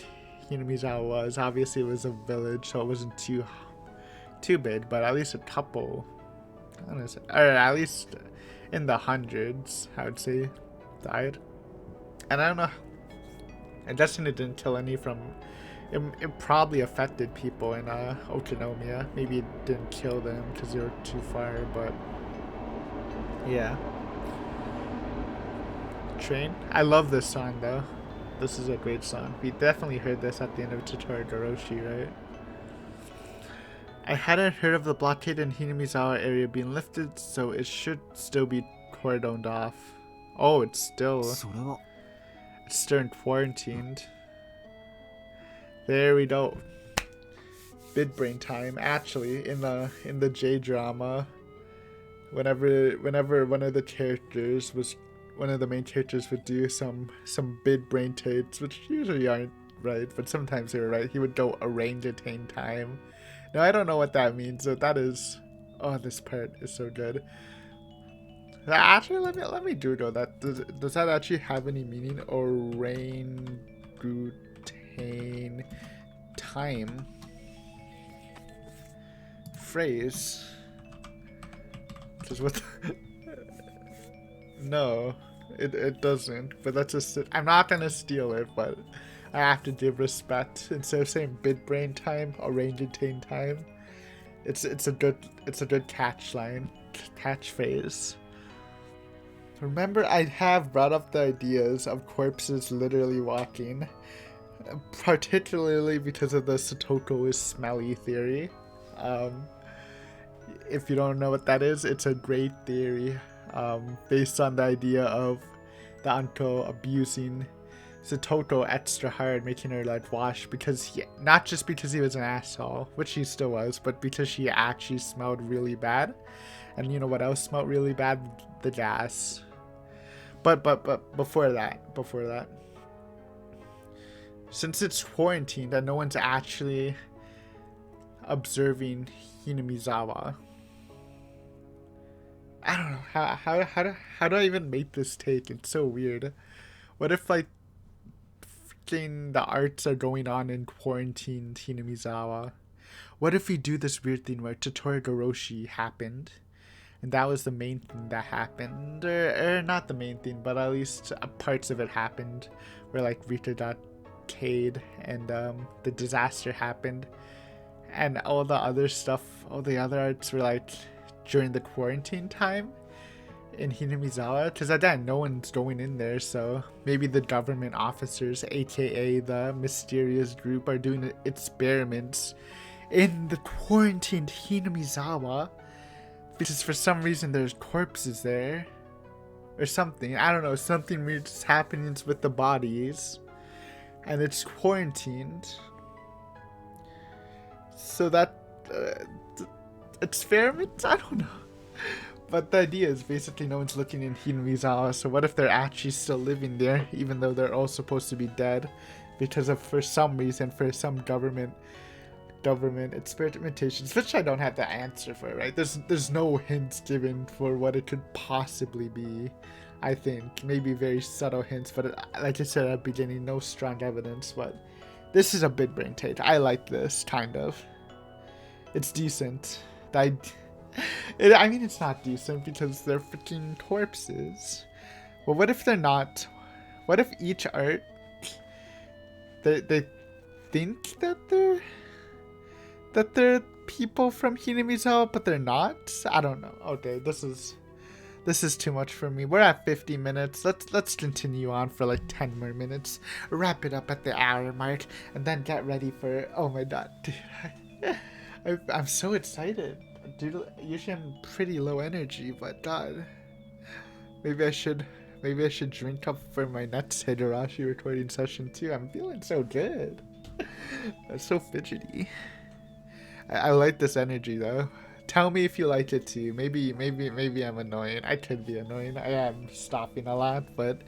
Hinamizawa was. Obviously, it was a village, so it wasn't too big, but at least a couple, or at least in the hundreds, I would say, died. And I don't know. I'm guessing it didn't kill any from. It probably affected people in Okinomiya. Maybe it didn't kill them because they were too far, but yeah. Train. I love this song though. This is a great song. We definitely heard this at the end of Higurashi, right? I hadn't heard of the blockade in Hinamizawa area being lifted, so it should still be cordoned off. Oh, it's still quarantined. There we go. Big brain time. Actually, in the J drama, whenever one of the main characters would do some big brain takes, which usually aren't right, but sometimes they were right. He would go orangutan time. Now I don't know what that means, so that is. Oh, this part is so good. Actually, let me Google that. Does that actually have any meaning? Orangutan time phrase. Because what? No, it doesn't. But that's just. I'm not gonna steal it, but I have to give respect. Instead of saying big brain time, orangutan time. It's a good catchphrase. Remember, I have brought up the ideas of corpses literally walking, particularly because of the Satoko is smelly theory. If you don't know what that is, it's a great theory based on the idea of the uncle abusing Satoko extra hard, making her like wash not just because he was an asshole, which he still was, but because she actually smelled really bad. And you know what else smelled really bad? The gas. But before that, since it's quarantined and no one's actually observing Hinamizawa, I don't know how do I even make this take? It's so weird. What if like the arts are going on in quarantined Hinamizawa? What if we do this weird thing where Tottori Goroshi happened, and that was the main thing that happened, or not the main thing, but at least parts of it happened, where like Rita got K'd and the disaster happened, and all the other arts were like during the quarantine time in Hinamizawa, because again, no one's going in there, so maybe the government officers, aka the mysterious group, are doing experiments in the quarantined Hinamizawa because for some reason there's corpses there or something. I don't know, something weird is happening with the bodies. and it's quarantined. So that experiments? I don't know. But the idea is basically no one's looking in Hinamizawa, so what if they're actually still living there, even though they're all supposed to be dead, because of, for some reason, for some government experimentations, which I don't have the answer for, right? There's no hints given for what it could possibly be. I think maybe very subtle hints, but like I said at the beginning, no strong evidence. But this is a big brain take. I like this kind of. It's decent. I mean, it's not decent because they're freaking corpses. Well, what if they're not? What if each art they think that they're people from Hinamizawa, but they're not? I don't know. Okay, this is too much for me. We're at 50 minutes. Let's continue on for like 10 more minutes. Wrap it up at the hour mark, and then get ready for. Oh my god, dude. I'm so excited. Dude, usually I'm pretty low energy, but god. Maybe I should drink up for my next Higurashi recording session too. I'm feeling so good. I'm so fidgety. I like this energy though. Tell me if you like it too. Maybe I'm annoying. I could be annoying. I am stopping a lot, but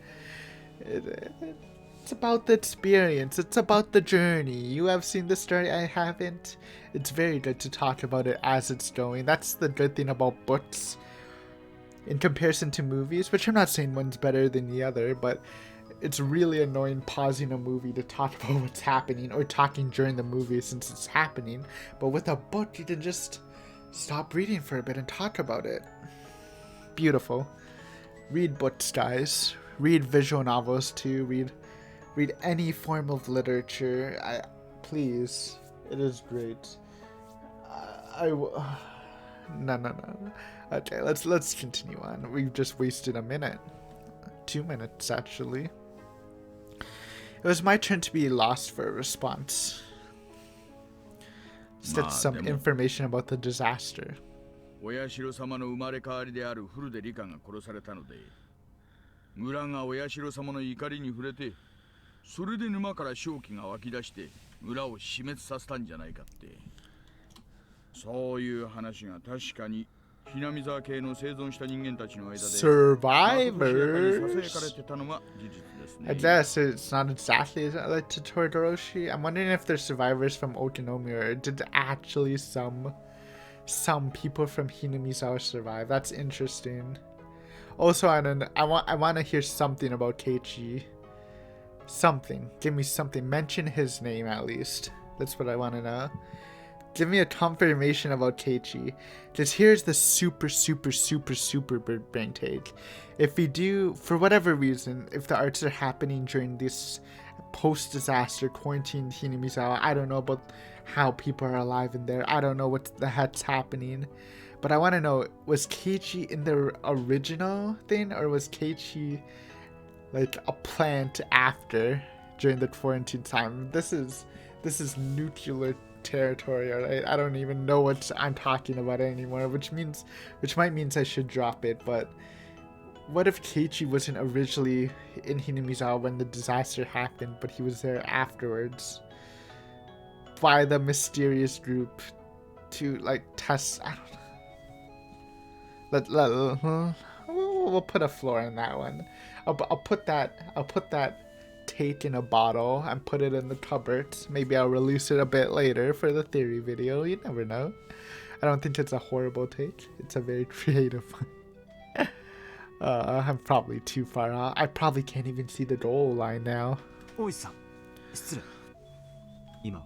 it's about the experience. It's about the journey. You have seen the story. I haven't. It's very good to talk about it as it's going. That's the good thing about books in comparison to movies, which I'm not saying one's better than the other, but it's really annoying pausing a movie to talk about what's happening or talking during the movie since it's happening. But with a book, you can just stop reading for a bit and talk about it. Beautiful. Read books, guys. Read visual novels too. Read any form of literature. Please. It is great. No. Okay, let's continue on. We've just wasted a minute. 2 minutes, actually. It was my turn to be lost for a response. Let's get some information about the disaster. 親代様の生まれ変わりである古出理香が殺されたので、村が親代様の怒りに触れて、それで沼から正気が湧き出して村を死滅させたんじゃないかって。そういう話が確かにHinamizawa系の生存した人間たちの間で Survivors. I guess it's not exactly like to Todoroshi. I'm wondering if they're survivors from Okinomi, or did actually some people from Hinamizawa survive. That's interesting. Also, I want to hear something about Keiichi. Something. Give me something. Mention his name at least. That's what I want to know. Give me a confirmation about Keiichi. Because here's the super big brain take. If we do, for whatever reason, if the arts are happening during this post-disaster quarantine Hinamizawa, I don't know about how people are alive in there. I don't know what the heck's happening. But I want to know, was Keiichi in the original thing? Or was Keiichi like a plant after, during the quarantine time? This is nuclear territory, right? I don't even know what I'm talking about anymore, which might mean I should drop it. But what if Keiichi wasn't originally in Hinamizawa when the disaster happened, but he was there afterwards by the mysterious group to like test? I don't know. We'll put a floor on that one. I'll put that take in a bottle and put it in the cupboard. Maybe I'll release it a bit later for the theory video. You never know. I don't think it's a horrible take. It's a very creative one. I'm probably too far out. I probably can't even see the goal line now. 大石さん、失礼。今、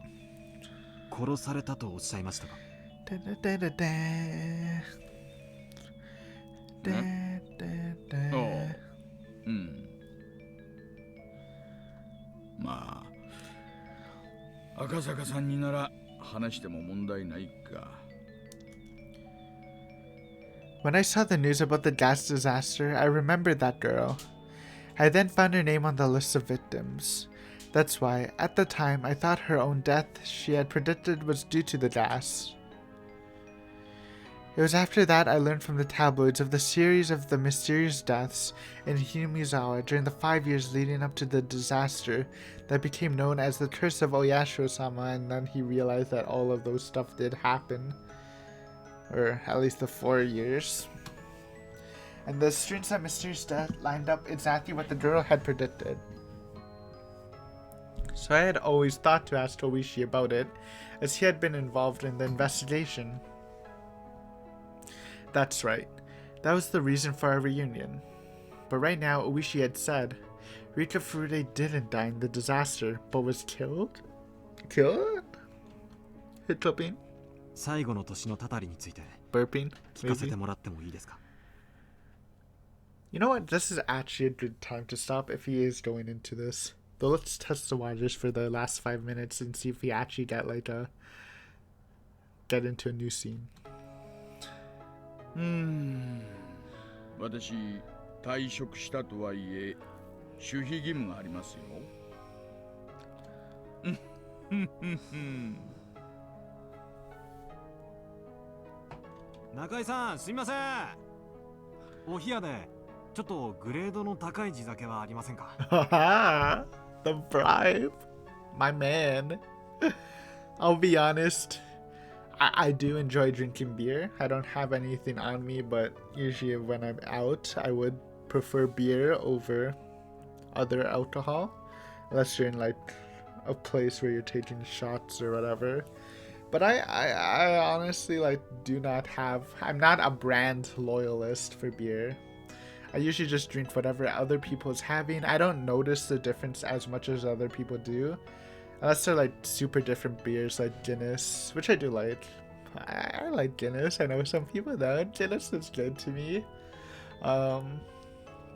殺されたとおっしゃいましたか？まあ、赤坂さんになら話しても問題ないか。When I saw the news about the gas disaster, I remembered that girl. I then found her name on the list of victims. That's why, at the time, I thought her own death she had predicted was due to the gas. It was after that I learned from the tabloids of the series of the mysterious deaths in Hinumizawa during the 5 years leading up to the disaster that became known as the Curse of Oyashiro-sama, and then he realized that all of those stuff did happen. Or at least the 4 years. And the strange and mysterious death lined up exactly what the girl had predicted. So I had always thought to ask Toishi about it, as he had been involved in the investigation. That's right. That was the reason for our reunion. But right now, Oishi had said, Rika Furude didn't die in the disaster, but was killed? Killed? Hiccuping? 最後の年のたたりについて Burping? 聞かせ Maybe? てもらってもいいですか You know what? This is actually a good time to stop if he is going into this. Though let's test the waters for the last 5 minutes and see if we actually get into a new scene. 私退職したとはいえ守秘義務がありますよ。中井さんすみません。お冷やでちょっとグレードの高い地酒はありませんか The bribe. My man. I'll be honest. I do enjoy drinking beer. I don't have anything on me, but usually when I'm out, I would prefer beer over other alcohol. Unless you're in like a place where you're taking shots or whatever. But I honestly like do not have... I'm not a brand loyalist for beer. I usually just drink whatever other people's having. I don't notice the difference as much as other people do. Unless they're like super different beers like Guinness, which I do like. I like Guinness. I know some people don't. Guinness is good to me. But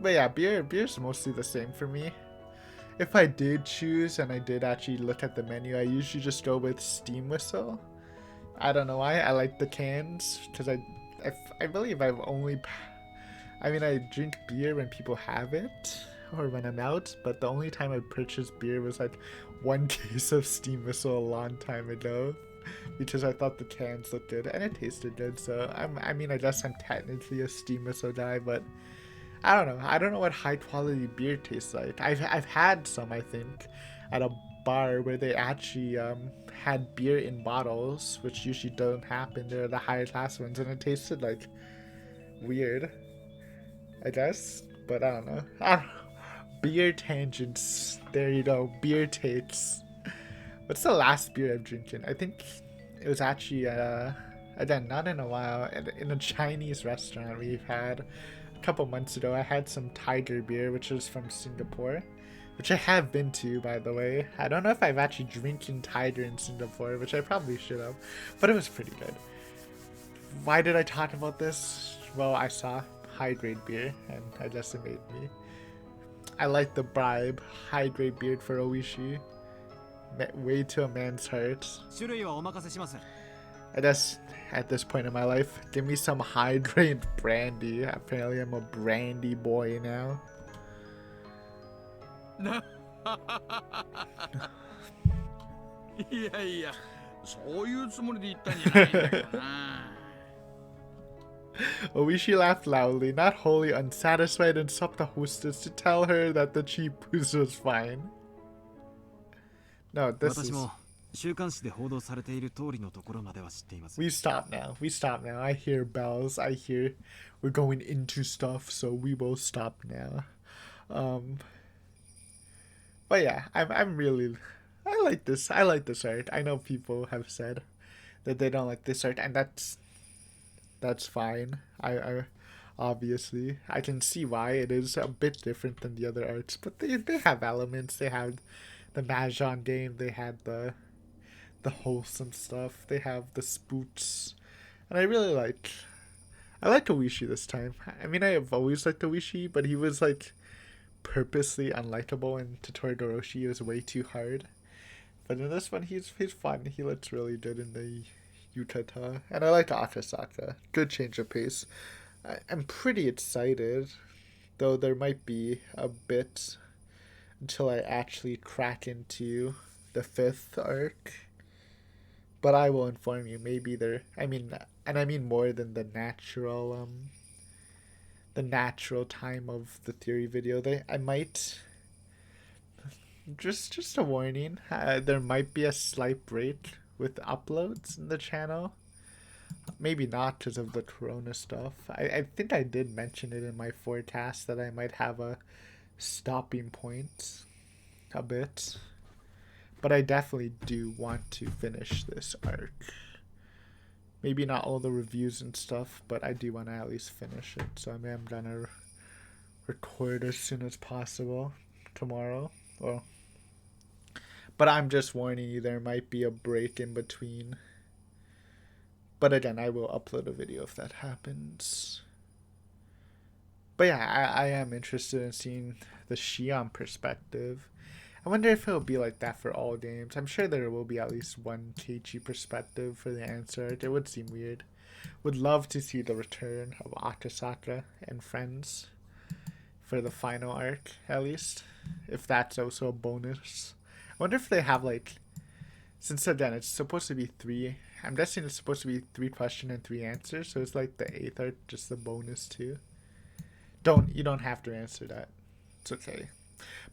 yeah, beer's mostly the same for me. If I did choose and I did actually look at the menu, I usually just go with Steam Whistle. I don't know why. I like the cans because I believe I've only... I mean, I drink beer when people have it or when I'm out, but the only time I purchased beer was like one case of Steam Whistle a long time ago because I thought the cans looked good and it tasted good. So I mean, I guess I'm technically a Steam Whistle guy, but I don't know. I don't know what high quality beer tastes like. I've had some, I think, at a bar where they actually had beer in bottles, which usually don't happen. They're the higher class ones, and it tasted like weird, I guess, but I don't know. Beer tangents. There you go. Beer takes. What's the last beer I've drinking? I think it was actually again not in a while. In a Chinese restaurant we've had a couple months ago. I had some Tiger beer, which is from Singapore, which I have been to, by the way. I don't know if I've actually drinking Tiger in Singapore, which I probably should have, but it was pretty good. Why did I talk about this? Well, I saw high-grade beer, and I guess it made me. I like the bribe. High-grade beer for Oishi. Way to a man's heart. 種類はお任せします I guess at this point in my life, give me some high-grade brandy. Apparently I'm a brandy boy now. いやいや、そういうつもりで言ったんじゃないんだけどな。Oishi laughed loudly, not wholly unsatisfied, and stopped the hostess to tell her that the cheap booze was fine. No, this 私 is... も週刊誌で報道されている通りのところまでは知っています We stop now. We stop now. I hear bells. I hear we're going into stuff, so we will stop now. But yeah, I'm really... I like this. I like this art. I know people have said that they don't like this art, and that's fine. I obviously I can see why it is a bit different than the other arts, but they have elements. They have the Mahjong game. They had the wholesome stuff. They have the spooks, and I really like. I like Oishi this time. I mean, I have always liked Oishi, but he was like purposely unlikable, and Totoro was way too hard. But in this one, he's fun. He looks really good in the Yukata, and I like Akasaka. Good change of pace. I'm pretty excited, though there might be a bit until I actually crack into the 5th arc. But I will inform you. Maybe there... I mean, And I mean more than the natural time of the theory video. I might just a warning. There might be a slight break with uploads in the channel. Maybe not because of the corona stuff. I think I did mention it in my forecast that I might have a stopping point a bit. But I definitely do want to finish this arc. Maybe not all the reviews and stuff, but I do want to at least finish it. So I am gonna record as soon as possible tomorrow. Well, but I'm just warning you, there might be a break in between. But again, I will upload a video if that happens. But yeah, I am interested in seeing the Shion perspective. I wonder if it'll be like that for all games. I'm sure there will be at least one Keiichi perspective for the answer. It would seem weird. Would love to see the return of Akasaka and friends for the final arc, at least. If that's also a bonus. I wonder if they have like, since again it's supposed to be 3, I'm guessing it's supposed to be 3 questions and 3 answers, so it's like the 8th arc, just the bonus too. You don't have to answer that. It's okay.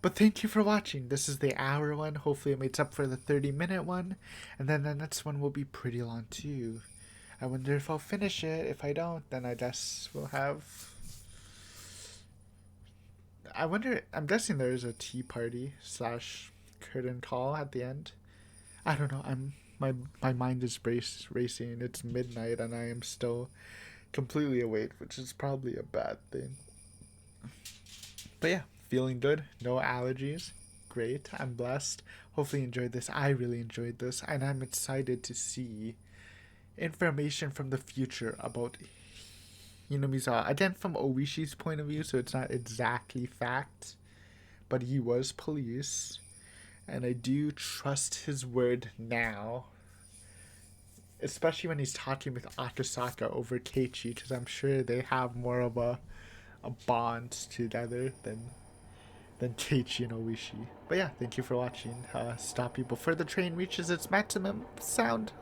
But thank you for watching. This is the hour one. Hopefully it makes up for the 30-minute one. And then the next one will be pretty long too. I wonder if I'll finish it. If I don't, then I guess we'll have... I wonder... I'm guessing there is a tea party / curtain call at the end. I don't know. My mind is racing. It's midnight and I am still completely awake, which is probably a bad thing. But yeah, feeling good. No allergies. Great. I'm blessed. Hopefully you enjoyed this. I really enjoyed this. And I'm excited to see information from the future about Hinamizawa. Again, from Oishi's point of view, so it's not exactly fact. But he was police. And I do trust his word now. Especially when he's talking with Akasaka over Keiichi. Because I'm sure they have more of a bond together than Keiichi and Oishi. But yeah, thank you for watching. Stop you before the train reaches its maximum sound.